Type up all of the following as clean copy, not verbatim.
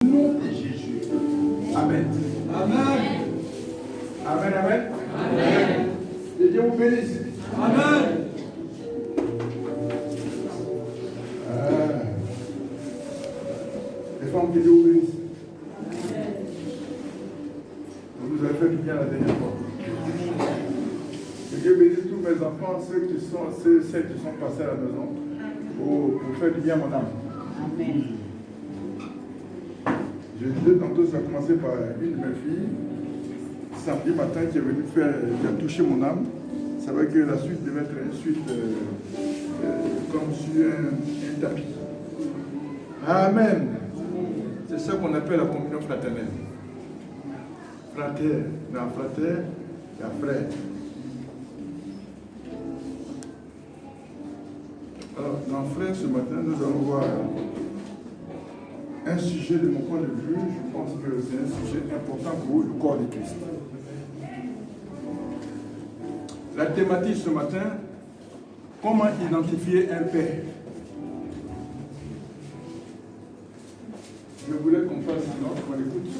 Au nom de Jésus. Amen. Amen. Amen, amen. Amen. Que Dieu vous bénisse. Amen. Les femmes, que Dieu vous bénisse. Vous avez fait du bien la dernière fois. Que Dieu bénisse tous mes enfants, celles qui sont passés à la maison, pour faire du bien à mon âme. Amen. Je disais tantôt, ça a commencé par une de mes filles, samedi matin, qui est venue qui a touché mon âme. Ça veut dire que la suite devait être une suite comme sur un tapis. Amen. C'est ça qu'on appelle la communion fraternelle. Frater, dans frater, il y a frère. Alors, dans frère, ce matin, nous allons voir un sujet de mon point de vue. Je pense que c'est un sujet important pour le corps de Christ. La thématique ce matin, comment identifier un père. Je voulais qu'on fasse sinon, qu'on écoute.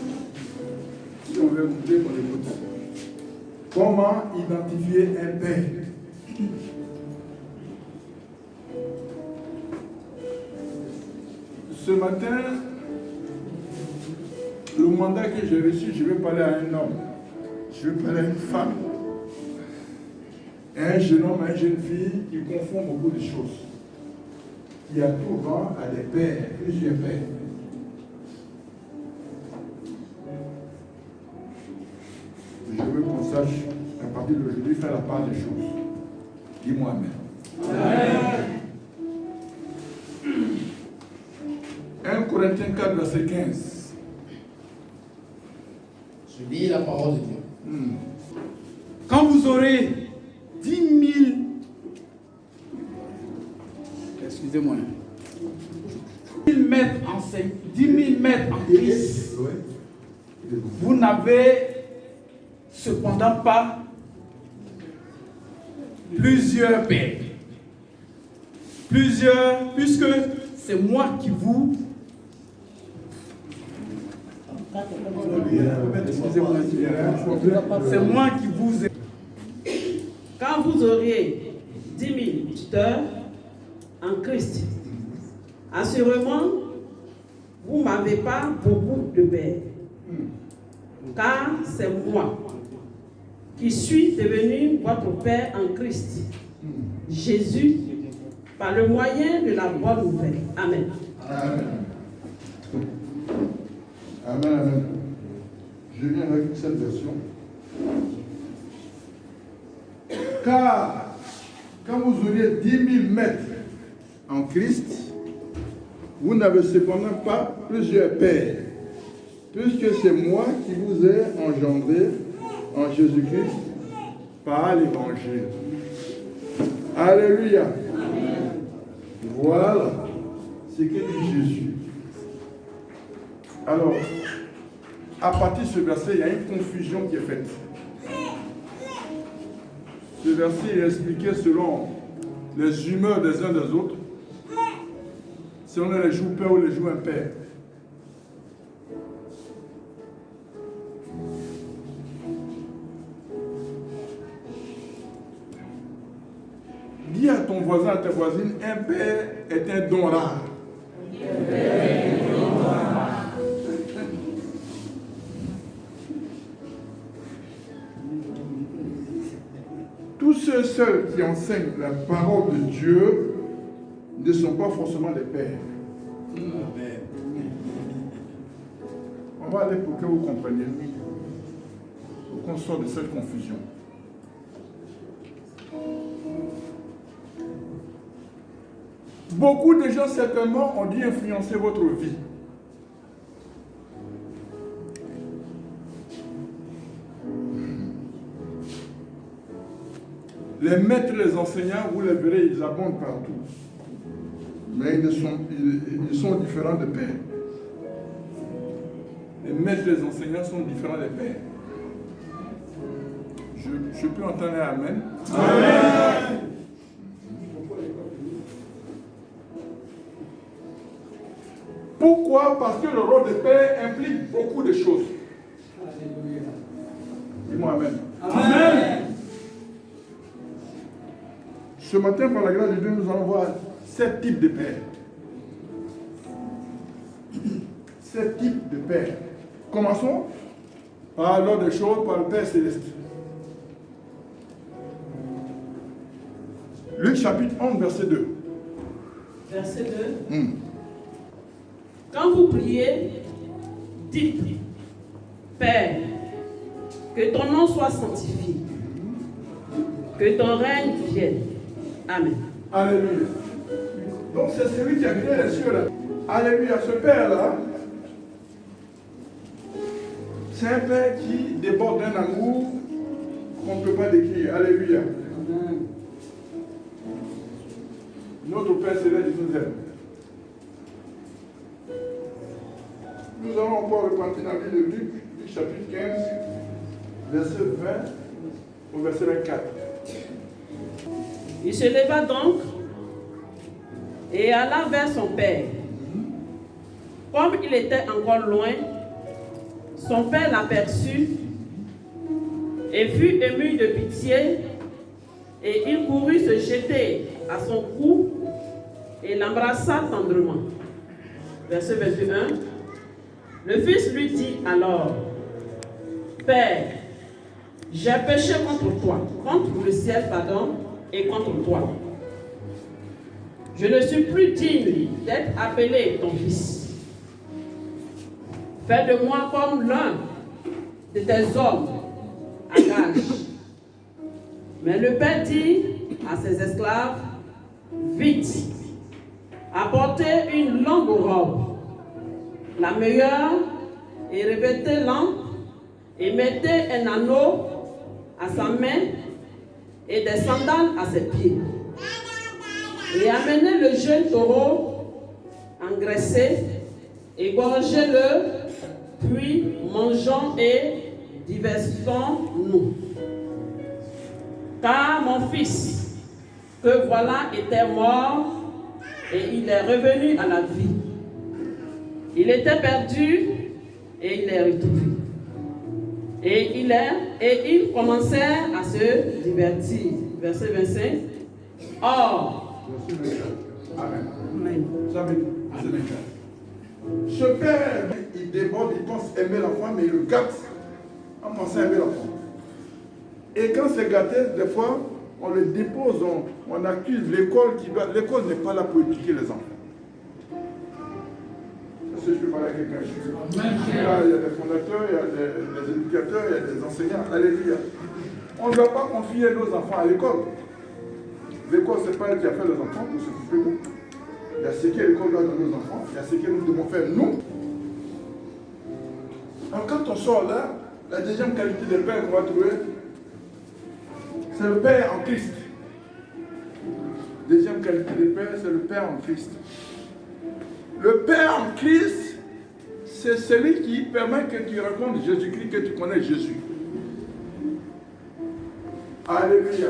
Si on veut écouter, qu'on écoute. Comment identifier un père? Ce matin, le mandat que j'ai reçu, je vais parler à un homme, je vais parler à une femme, et un jeune homme, à une jeune fille qui confond beaucoup de choses. Il y a souvent à des pères, plusieurs pères. Je veux qu'on sache, à partir d'aujourd'hui, faire la part des choses. Dis-moi Amen. Amen. 1 Corinthiens 4, verset 15. Je lis la parole de Dieu. Quand vous aurez 10 000, excusez-moi, 10 000 mètres en Christ, vous n'avez cependant pas plusieurs pères. Puisque c'est moi qui vous... Excusez-moi, c'est moi qui vous ai... Quand vous auriez 10 000 tuteurs en Christ, assurément, vous n'avez pas beaucoup de pères. Car c'est moi qui suis devenu votre Père en Christ, Jésus, par le moyen de la bonne nouvelle. Amen. Amen. Amen, amen. Je viens avec cette version. Car quand vous auriez 10 000 mètres en Christ, vous n'avez cependant pas plusieurs pères, puisque c'est moi qui vous ai engendré en Jésus-Christ par l'évangile. Alléluia. Amen. Voilà ce que dit Jésus. Alors, à partir de ce verset, il y a une confusion qui est faite. Ce verset est expliqué selon les humeurs des uns des autres, si on est les jours pères ou les jours impairs. Dis à ton voisin, à ta voisine, un père est un don rare. Tous ceux seuls qui enseignent la parole de Dieu ne sont pas forcément des pères. Amen. On va aller pour que vous compreniez, pour qu'on sorte de cette confusion. Beaucoup de gens certainement ont dû influencer votre vie. Les maîtres, les enseignants, vous les verrez, ils abondent partout. Mais ils sont différents des pères. Les maîtres, les enseignants sont différents des pères. Je peux entendre un Amen. Amen. Pourquoi Pourquoi? Parce que le rôle de père implique beaucoup de choses. Dis-moi Amen. Amen. Ce matin, par la grâce de Dieu, nous allons voir 7 types de pères. 7 types de pères. Commençons par l'ordre des choses, par le Père Céleste. Luc chapitre 11, verset 2. Verset 2. Quand vous priez, dites, Père, que ton nom soit sanctifié, que ton règne vienne. Amen. Alléluia. Donc c'est celui qui a créé les cieux là. Alléluia. Ce Père-là, c'est un Père qui déborde d'un amour qu'on ne peut pas décrire. Alléluia. Notre Père Céleste nous aime. Nous allons encore repartir dans la vie de Luc, chapitre 15, verset 20 au verset 24. Il se leva donc et alla vers son père. Comme il était encore loin, son père l'aperçut et fut ému de pitié, et il courut se jeter à son cou et l'embrassa tendrement. Verset 21. Le fils lui dit alors, Père, j'ai péché contre toi, contre le ciel, pardon, et contre toi. Je ne suis plus digne d'être appelé ton fils. Fais de moi comme l'un de tes hommes à gage. Mais le père dit à ses esclaves, vite, apportez une longue robe, la meilleure, et revêtez-la, et mettez un anneau à sa main et des sandales à ses pieds. Et amenez le jeune taureau engraissé, égorgez-le, puis mangeons et divertissons-nous. Car mon fils, que voilà, était mort et il est revenu à la vie. Il était perdu et il est retrouvé. Et ils commencèrent à se divertir. Verset 25. Or, Amen. Amen. Ce père, il déborde, il pense aimer l'enfant, mais il le gâte en pensant aimer l'enfant. Et quand c'est gâté, des fois, on le dépose, on accuse l'école qui doit. L'école n'est pas là pour éduquer les enfants. Est-ce que je peux parler à quelqu'un? Là, il y a des fondateurs, il y a des éducateurs, il y a des enseignants. Alléluia. On ne doit pas confier nos enfants à l'école. L'école, ce n'est pas elle qui a fait les enfants pour s'occuper de nous. Il y a ce que l'école doit donner aux enfants, il y a ce que nous devons faire nous. Alors quand on sort là, la deuxième qualité de père qu'on va trouver, c'est le Père en Christ. Deuxième qualité de père, c'est le Père en Christ. Le Père en Christ, c'est celui qui permet que tu rencontres Jésus-Christ, que tu connais Jésus. Alléluia.